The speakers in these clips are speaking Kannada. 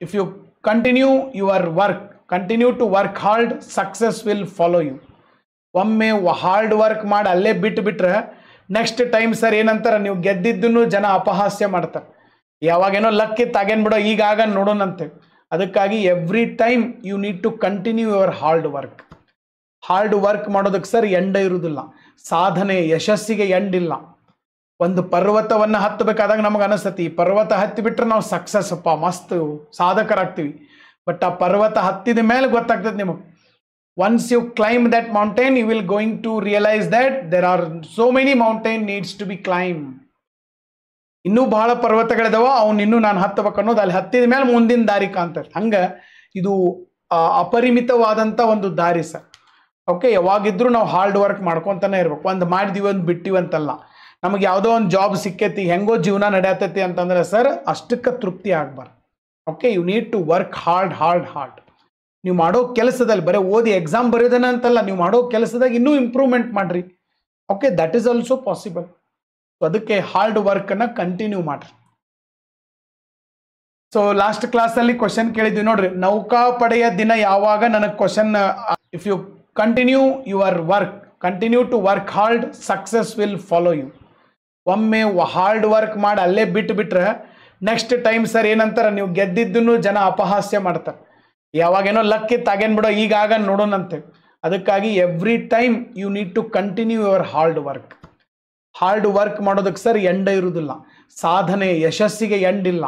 if you continue your work, continue to work hard, success will follow you. ಒಮ್ಮೆ ಹಾರ್ಡ್ ವರ್ಕ್ ಮಾಡಿ ಅಲ್ಲೇ ಬಿಟ್ರೆ ನೆಕ್ಸ್ಟ್ ಟೈಮ್ ಸರ್ ಏನಂತಾರೆ, ನೀವು ಗೆದ್ದಿದ್ದನ್ನು ಜನ ಅಪಹಾಸ್ಯ ಮಾಡ್ತಾರೆ. ಯಾವಾಗೇನೋ ಲಕ್ಕಿತ್ತು ಆಗೇನು ಬಿಡೋ ಈಗ ಆಗ ನೋಡೋಣಂತೆ. ಅದಕ್ಕಾಗಿ every time you need to continue your hard work. Hard work ಮಾಡೋದಕ್ಕೆ ಸರ್ ಎಂಡ ಇರುವುದಿಲ್ಲ. ಸಾಧನೆ ಯಶಸ್ಸಿಗೆ ಎಂಡಿಲ್ಲ. ಒಂದು ಪರ್ವತವನ್ನು ಹತ್ತಬೇಕಾದಾಗ ನಮಗೆ ಅನಿಸ್ತತಿ, ಈ ಪರ್ವತ ಹತ್ತಿಬಿಟ್ರೆ ನಾವು ಸಕ್ಸಸ್ ಅಪ್ಪ ಮಸ್ತ್ ಸಾಧಕರಾಗ್ತೀವಿ. ಬಟ್ ಆ ಪರ್ವತ ಹತ್ತಿದ ಮೇಲೆ ಗೊತ್ತಾಗ್ತದೆ ನಿಮಗೆ. Once you climb that mountain you will going to realise that there are so many mountain needs to be climb. ಇನ್ನೂ ಬಹಳ ಪರ್ವತಗಳಿದಾವ, ಅವ್ನು ಇನ್ನೂ ನಾನು ಹತ್ತಬೇಕು ಅನ್ನೋದು ಅಲ್ಲಿ ಹತ್ತಿದ ಮೇಲೆ ಮುಂದಿನ ದಾರಿ ಕಾಣ್ತದೆ. ಹಂಗೆ ಇದು ಅಪರಿಮಿತವಾದಂಥ ಒಂದು ದಾರಿ ಸರ್. ಓಕೆ, ಯಾವಾಗಿದ್ರೂ ನಾವು ಹಾರ್ಡ್ ವರ್ಕ್ ಮಾಡ್ಕೊತಾನೆ ಇರ್ಬೇಕು. ಒಂದು ಮಾಡಿದೀವಿ ಒಂದು ಬಿಟ್ಟಿವಂತಲ್ಲ. ನಮಗೆ ಯಾವುದೋ ಒಂದು ಜಾಬ್ ಸಿಕ್ಕೈತಿ, ಹೆಂಗೋ ಜೀವನ ನಡೆಯತೈತಿ ಅಂತಂದ್ರೆ ಸರ್ ಅಷ್ಟಕ್ಕೆ ತೃಪ್ತಿ ಆಗ್ಬಾರ್ದು. Okay, you need to work hard hard hard. ನೀವು ಮಾಡೋ ಕೆಲಸದಲ್ಲಿ ಬರೀ ಓದಿ ಎಕ್ಸಾಮ್ ಬರೆಯೋದನ್ನ ಅಂತಲ್ಲ, ನೀವು ಮಾಡೋ ಕೆಲಸದಾಗ ಇನ್ನೂ ಇಂಪ್ರೂವ್ಮೆಂಟ್ ಮಾಡ್ರಿ. Okay, that is also possible. ಅದಕ್ಕೆ ಹಾರ್ಡ್ ವರ್ಕನ್ನು ಕಂಟಿನ್ಯೂ ಮಾಡ್ರಿ. ಸೊ ಲಾಸ್ಟ್ ಕ್ಲಾಸಲ್ಲಿ ಕ್ವಶನ್ ಕೇಳಿದ್ವಿ ನೋಡ್ರಿ, ನೌಕಾಪಡೆಯ ದಿನ ಯಾವಾಗ? ನನಗೆ question, if you continue your work, continue to work hard, success will follow you. ಒಮ್ಮೆ ಹಾರ್ಡ್ ವರ್ಕ್ ಮಾಡಿ ಅಲ್ಲೇ ಬಿಟ್ರೆ ನೆಕ್ಸ್ಟ್ ಟೈಮ್ ಸರ್ ಏನಂತಾರೆ, ನೀವು ಗೆದ್ದಿದ್ದನ್ನು ಜನ ಅಪಹಾಸ್ಯ ಮಾಡ್ತಾರೆ. ಯಾವಾಗೇನೋ ಲಕ್ಕಿತ್ತು ಆಗೇನು ಬಿಡೋ ಈಗ ಆಗ ನೋಡೋಣಂತೆ. ಅದಕ್ಕಾಗಿ every time you need to continue your hard work. Hard work ಮಾಡೋದಕ್ಕೆ ಸರ್ ಎಂಡ ಇರುವುದಿಲ್ಲ. ಸಾಧನೆ ಯಶಸ್ಸಿಗೆ ಎಂಡಿಲ್ಲ.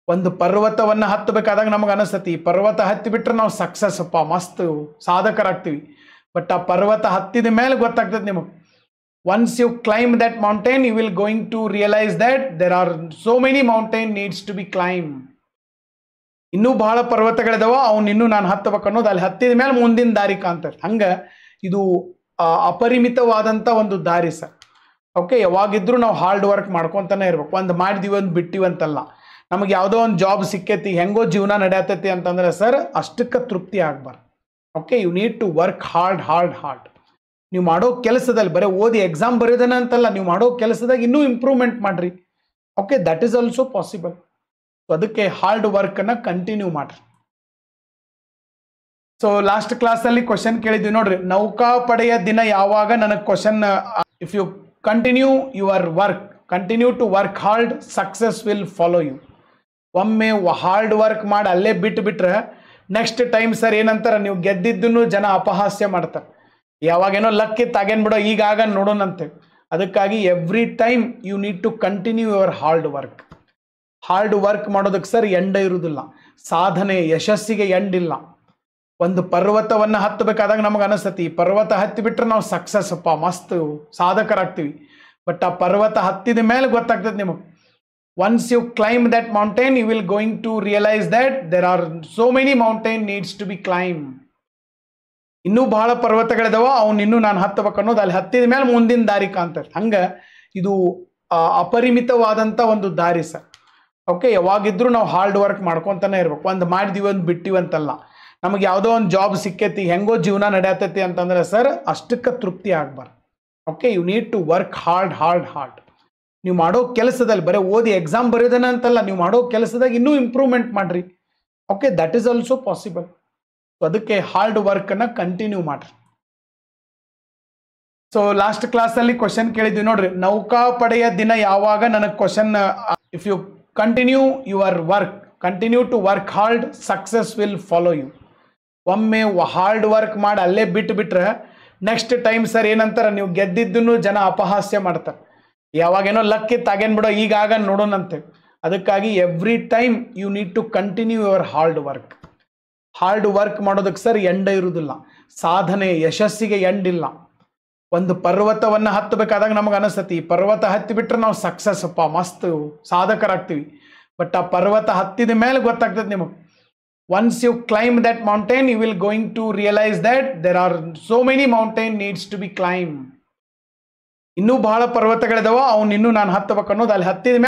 ಒಂದು ಪರ್ವತವನ್ನು ಹತ್ತಬೇಕಾದಾಗ ನಮಗೆ ಅನಿಸ್ತತಿ, ಈ ಪರ್ವತ ಹತ್ತಿಬಿಟ್ರೆ ನಾವು ಸಕ್ಸಸ್ ಅಪ್ಪ ಮಸ್ತ್ ಸಾಧಕರಾಗ್ತೀವಿ. ಬಟ್ ಆ ಪರ್ವತ ಹತ್ತಿದ ಮೇಲೆ ಗೊತ್ತಾಗ್ತದೆ ನಿಮಗೆ. Once you climb that mountain you will going to realise that there are so many mountain needs to be climb. ಇನ್ನೂ ಬಹಳ ಪರ್ವತಗಳಿದಾವ, ಅವ್ನು ಇನ್ನೂ ನಾನು ಹತ್ತಬೇಕು ಅನ್ನೋದು ಅಲ್ಲಿ ಹತ್ತಿದ ಮೇಲೆ ಮುಂದಿನ ದಾರಿ ಕಾಣ್ತದೆ. ಹಂಗೆ ಇದು ಅಪರಿಮಿತವಾದಂಥ ಒಂದು ದಾರಿ ಸರ್. ಓಕೆ, ಯಾವಾಗಿದ್ರೂ ನಾವು ಹಾರ್ಡ್ ವರ್ಕ್ ಮಾಡ್ಕೊತಾನೆ ಇರ್ಬೇಕು. ಒಂದು ಮಾಡಿದೀವಿ ಒಂದು ಬಿಟ್ಟಿವಂತಲ್ಲ. ನಮಗೆ ಯಾವುದೋ ಒಂದು ಜಾಬ್ ಸಿಕ್ಕೈತಿ, ಹೆಂಗೋ ಜೀವನ ನಡೆಯತೈತಿ ಅಂತಂದ್ರೆ ಸರ್ ಅಷ್ಟಕ್ಕೆ ತೃಪ್ತಿ ಆಗ್ಬಾರ್ದು. Okay, you need to work hard hard hard. ನೀವು ಮಾಡೋ ಕೆಲಸದಲ್ಲಿ ಬರೀ ಓದಿ ಎಕ್ಸಾಮ್ ಬರೆಯೋದನ್ನ ಅಂತಲ್ಲ, ನೀವು ಮಾಡೋ ಕೆಲಸದಾಗ ಇನ್ನೂ ಇಂಪ್ರೂವ್ಮೆಂಟ್ ಮಾಡ್ರಿ. Okay, that is also possible. ಅದಕ್ಕೆ ಹಾರ್ಡ್ ವರ್ಕನ್ನು ಕಂಟಿನ್ಯೂ ಮಾಡ್ರಿ. ಸೊ ಲಾಸ್ಟ್ ಕ್ಲಾಸಲ್ಲಿ ಕ್ವಶನ್ ಕೇಳಿದ್ವಿ ನೋಡ್ರಿ, ನೌಕಾಪಡೆಯ ದಿನ ಯಾವಾಗ? ನನಗೆ question, if you continue your work, continue to work hard, success will follow you. ಒಮ್ಮೆ ಹಾರ್ಡ್ ವರ್ಕ್ ಮಾಡಿ ಅಲ್ಲೇ ಬಿಟ್ರೆ ನೆಕ್ಸ್ಟ್ ಟೈಮ್ ಸರ್ ಏನಂತಾರೆ, ನೀವು ಗೆದ್ದಿದ್ದನ್ನು ಜನ ಅಪಹಾಸ್ಯ ಮಾಡ್ತಾರೆ. ಯಾವಾಗೇನೋ ಲಕ್ಕಿತ್ತು ಆಗೇನು ಬಿಡೋ ಈಗ ಆಗ ನೋಡೋಣಂತೆ. ಅದಕ್ಕಾಗಿ every time you need to continue your hard work. Hard work ಮಾಡೋದಕ್ಕೆ ಸರ್ ಎಂಡ ಇರುವುದಿಲ್ಲ. ಸಾಧನೆ ಯಶಸ್ಸಿಗೆ ಎಂಡಿಲ್ಲ. ಒಂದು ಪರ್ವತವನ್ನು ಹತ್ತಬೇಕಾದಾಗ ನಮಗೆ ಅನಿಸ್ತತಿ, ಈ ಪರ್ವತ ಹತ್ತಿಬಿಟ್ರೆ ನಾವು ಸಕ್ಸಸ್ ಅಪ್ಪ ಮಸ್ತ್ ಸಾಧಕರಾಗ್ತೀವಿ. ಬಟ್ ಆ ಪರ್ವತ ಹತ್ತಿದ ಮೇಲೆ ಗೊತ್ತಾಗ್ತದೆ ನಿಮಗೆ. Once you climb that mountain you will going to realise that there are so many mountain needs to be climb. ಇನ್ನೂ ಬಹಳ ಪರ್ವತಗಳಿದಾವ, ಅವ್ನು ಇನ್ನೂ ನಾನು ಹತ್ತಬೇಕು ಅನ್ನೋದು ಅಲ್ಲಿ ಹತ್ತಿದ ಮೇಲೆ ಮುಂದಿನ ದಾರಿ ಕಾಣ್ತದೆ. ಹಂಗೆ ಇದು ಅಪರಿಮಿತವಾದಂಥ ಒಂದು ದಾರಿ ಸರ್. ಓಕೆ, ಯಾವಾಗಿದ್ರೂ ನಾವು ಹಾರ್ಡ್ ವರ್ಕ್ ಮಾಡ್ಕೊತಾನೆ ಇರ್ಬೇಕು. ಒಂದು ಮಾಡಿದೀವಿ ಒಂದು ಬಿಟ್ಟಿವಂತಲ್ಲ. ನಮಗೆ ಯಾವುದೋ ಒಂದು ಜಾಬ್ ಸಿಕ್ಕೈತಿ, ಹೆಂಗೋ ಜೀವನ ನಡೆಯತೈತಿ ಅಂತಂದ್ರೆ ಸರ್ ಅಷ್ಟಕ್ಕೆ ತೃಪ್ತಿ ಆಗ್ಬಾರ್ದು. Okay, you need to work hard hard hard. ನೀವು ಮಾಡೋ ಕೆಲಸದಲ್ಲಿ ಬರೀ ಓದಿ ಎಕ್ಸಾಮ್ ಬರೆಯೋದನ್ನ ಅಂತಲ್ಲ, ನೀವು ಮಾಡೋ ಕೆಲಸದಾಗ ಇನ್ನೂ ಇಂಪ್ರೂವ್ಮೆಂಟ್ ಮಾಡ್ರಿ. Okay, that is also possible. ಅದಕ್ಕೆ ಹಾರ್ಡ್ ವರ್ಕನ್ನು ಕಂಟಿನ್ಯೂ ಮಾಡ್ರಿ. ಸೊ ಲಾಸ್ಟ್ ಕ್ಲಾಸಲ್ಲಿ ಕ್ವಶನ್ ಕೇಳಿದ್ವಿ ನೋಡ್ರಿ, ನೌಕಾಪಡೆಯ ದಿನ ಯಾವಾಗ? ನನಗೆ question, if you continue your work, continue to work hard, success will follow you. ಒಮ್ಮೆ ಹಾರ್ಡ್ ವರ್ಕ್ ಮಾಡಿ ಅಲ್ಲೇ ಬಿಟ್ರೆ ನೆಕ್ಸ್ಟ್ ಟೈಮ್ ಸರ್ ಏನಂತಾರೆ, ನೀವು ಗೆದ್ದಿದ್ದನ್ನು ಜನ ಅಪಹಾಸ್ಯ ಮಾಡ್ತಾರೆ. ಯಾವಾಗೇನೋ ಲಕ್ಕಿತ್ತು ಆಗೇನು ಬಿಡೋ ಈಗ ಆಗ ನೋಡೋಣಂತೆ. ಅದಕ್ಕಾಗಿ every time you need to continue your hard work. Hard work ಮಾಡೋದಕ್ಕೆ ಸರ್ ಎಂಡ ಇರುವುದಿಲ್ಲ. ಸಾಧನೆ ಯಶಸ್ಸಿಗೆ ಎಂಡಿಲ್ಲ. ಒಂದು ಪರ್ವತವನ್ನು ಹತ್ತಬೇಕಾದಾಗ ನಮಗೆ ಅನಿಸ್ತತಿ, ಈ ಪರ್ವತ ಹತ್ತಿಬಿಟ್ರೆ ನಾವು ಸಕ್ಸಸ್ ಅಪ್ಪ ಮಸ್ತ್ ಸಾಧಕರಾಗ್ತೀವಿ. ಬಟ್ ಆ ಪರ್ವತ ಹತ್ತಿದ ಮೇಲೆ ಗೊತ್ತಾಗ್ತದೆ ನಿಮಗೆ. Once you climb that mountain you will going to realise that there are so many mountain needs to be climb. ಇನ್ನೂ ಬಹಳ ಪರ್ವತಗಳಿದಾವ, ಅವ್ನು ಇನ್ನೂ ನಾನು ಹತ್ತಬೇಕು ಅನ್ನೋದು ಅಲ್ಲಿ ಹತ್ತಿದ ಮೇಲೆ